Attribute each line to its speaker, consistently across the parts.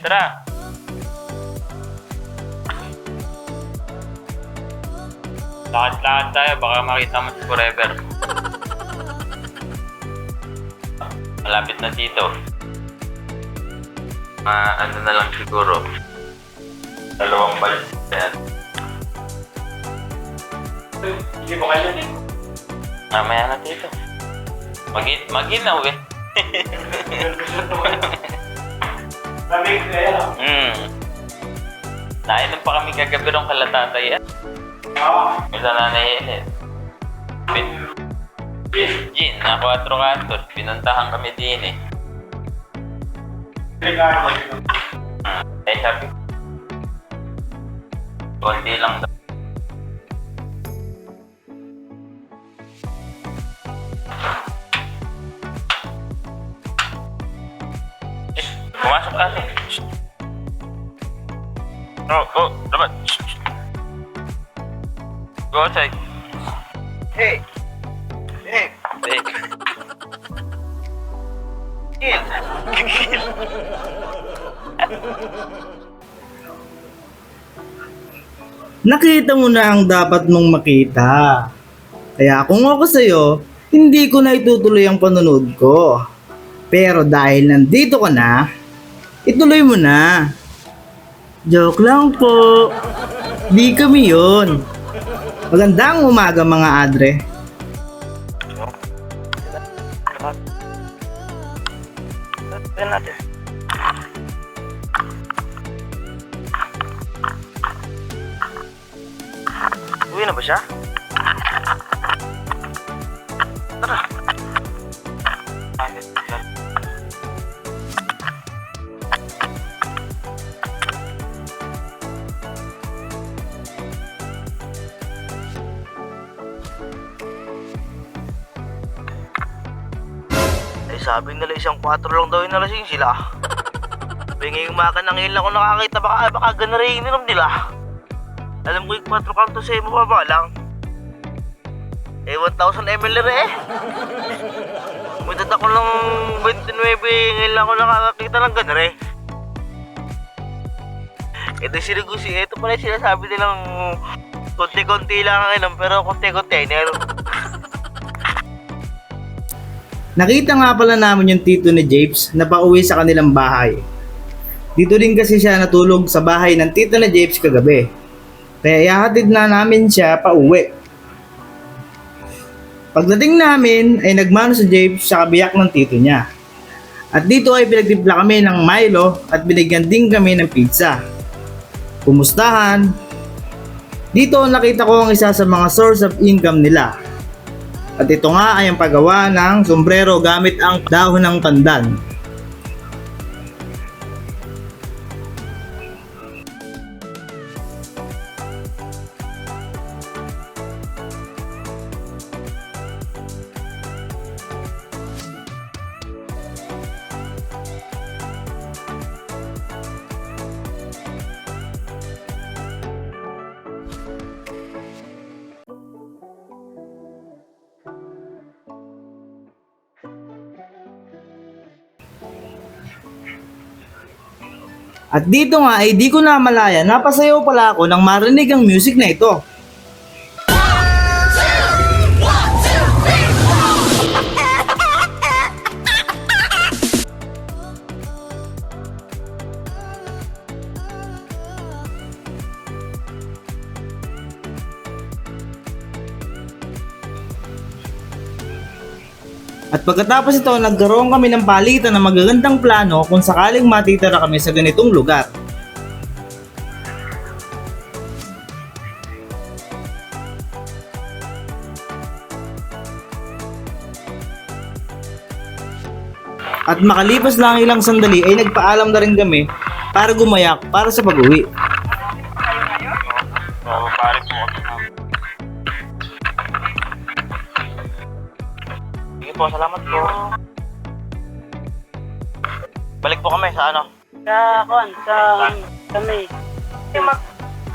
Speaker 1: Tara. Lakad-lakad tayo, baka makita mo si Forever. Malapit na dito. Ano na lang siguro. 2 balik yan.
Speaker 2: Hindi mo kayo din.
Speaker 1: Mamaya na dito. Maginaw eh.
Speaker 2: Sabi ko kaya.
Speaker 1: Nainom pa kami kagabi rong kalatatay. Isa na naiinit. Gin, na 4 kantos. Pinuntahan kami din eh. Eh sabi ko. Konti lang daw. Pumasok ka rin. Dapat. Go outside.
Speaker 2: Hey! Hey!
Speaker 1: Hey.
Speaker 2: Kill!
Speaker 3: Nakita mo na ang dapat mong makita. Kaya kung ako sa'yo, hindi ko na itutuloy ang panonood ko. Pero dahil nandito ka na, ituloy mo na. Joke lang po. Di kami yun. Magandang umaga mga adre.
Speaker 1: Tignan natin. Uwi na ba siya? Tara.
Speaker 4: Ay sabi nila 1-4 lang daw yung nalasing sila. Ngayong umaga na ngayon lang ako nakakita, baka gana rin ininom nila. Alam ko yung 4 kantos eh, mababa lang. Eh 1,000 ml eh. Mudat ako ng 29, ngayon lang ako nakakakita ng gana rin. Ito sinagusi, ito pala yung sinasabi nilang konti-konti lang ang inom, pero konti-container.
Speaker 3: Nakita nga pala namin yung tito ni Japes na pauwi sa kanilang bahay. Dito din kasi siya natulog sa bahay ng tito ni Japes kagabi. Kaya ihahatid na namin siya pauwi. Pagdating namin ay nagmano si Japes sa kabiyak ng tito niya. At dito ay pinagtimpla kami ng Milo at binigyan din kami ng pizza. Kumustahan? Dito nakita ko ang isa sa mga source of income nila. At ito nga ay ang paggawa ng sombrero gamit ang dahon ng pandan. At dito nga ay di ko na malaya, napasayaw pala ako nang marinig ang music na ito. At pagkatapos ito, nagkaroon kami ng palitan ng magagandang plano kung sakaling matitira kami sa ganitong lugar. At makalipas lang ilang sandali ay nagpaalam na rin kami para gumayak para sa pag-uwi.
Speaker 1: Pare po. Sige po, salamat po. Balik po kami sa ano?
Speaker 5: Sa May.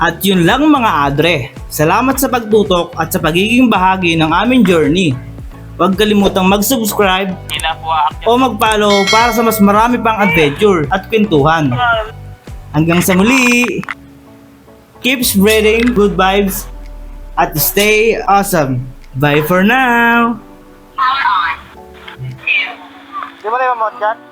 Speaker 3: At yun lang mga adre. Salamat sa pagtutok at sa pagiging bahagi ng aming journey. Huwag kalimutang mag-subscribe
Speaker 1: Hindi na po aakyat.
Speaker 3: o mag-follow para sa mas marami pang adventure at kwentuhan. Hanggang sa muli, keep spreading good vibes at stay awesome. Bye for now!
Speaker 4: Di ba kayo mamot dyan?